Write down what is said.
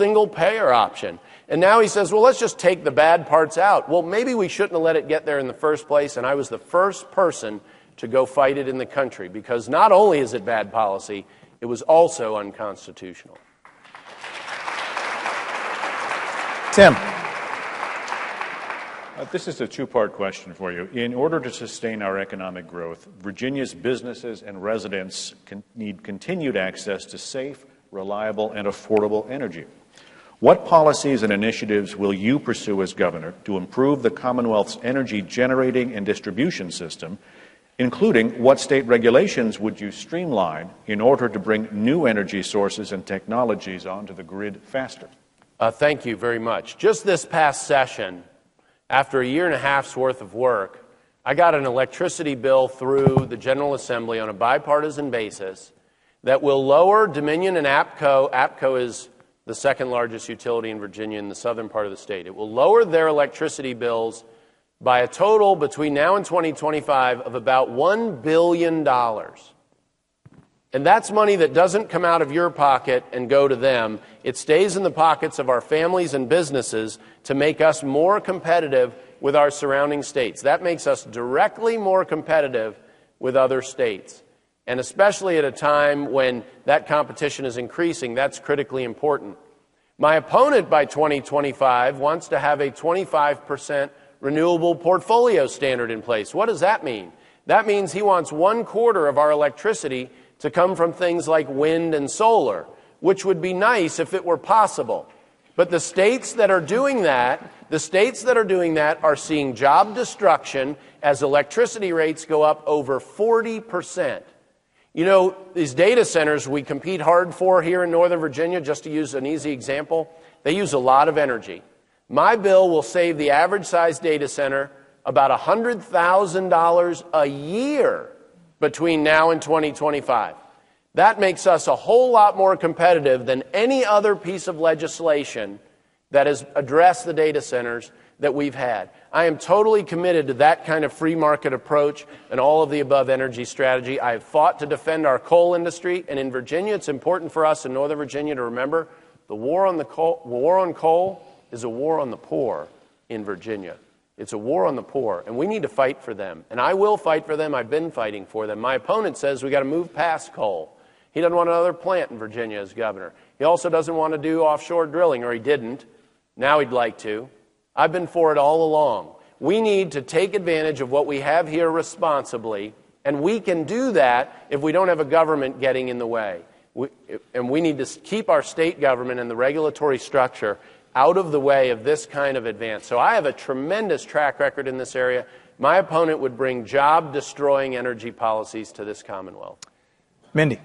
single-payer option. And now he says, well, let's just take the bad parts out. Well, maybe we shouldn't have let it get there in the first place, and I was the first person to go fight it in the country, because not only is it bad policy, it was also unconstitutional. Tim. This is a two-part question for you. In order to sustain our economic growth, Virginia's businesses and residents need continued access to safe, reliable, and affordable energy. What policies and initiatives will you pursue as governor to improve the Commonwealth's energy generating and distribution system, including what state regulations would you streamline in order to bring new energy sources and technologies onto the grid faster? Thank you very much. Just this past session, after a year and a half's worth of work, I got an electricity bill through the General Assembly on a bipartisan basis that will lower Dominion and APCO. APCO is the second largest utility in Virginia in the southern part of the state. It will lower their electricity bills by a total between now and 2025 of about $1 billion. And that's money that doesn't come out of your pocket and go to them. It stays in the pockets of our families and businesses to make us more competitive with our surrounding states. That makes us directly more competitive with other states. And especially at a time when that competition is increasing, that's critically important. My opponent by 2025 wants to have a 25% renewable portfolio standard in place. What does that mean? That means he wants 1/4 of our electricity to come from things like wind and solar, which would be nice if it were possible. But the states that are doing that are seeing job destruction as electricity rates go up over 40%. You know, these data centers we compete hard for here in Northern Virginia, just to use an easy example, they use a lot of energy. My bill will save the average size data center about $100,000 a year between now and 2025. That makes us a whole lot more competitive than any other piece of legislation that has addressed the data centers that we've had. I am totally committed to that kind of free market approach and all of the above energy strategy. I have fought to defend our coal industry, and in Virginia, it's important for us in Northern Virginia to remember the war on coal is a war on the poor in Virginia. It's a war on the poor, and we need to fight for them. And I will fight for them. I've been fighting for them. My opponent says we got to move past coal. He doesn't want another plant in Virginia as governor. He also doesn't want to do offshore drilling, or he didn't. Now he'd like to. I've been for it all along. We need to take advantage of what we have here responsibly, and we can do that if we don't have a government getting in the way. And we need to keep our state government and the regulatory structure out of the way of this kind of advance. So I have a tremendous track record in this area. My opponent would bring job-destroying energy policies to this Commonwealth. Mindy.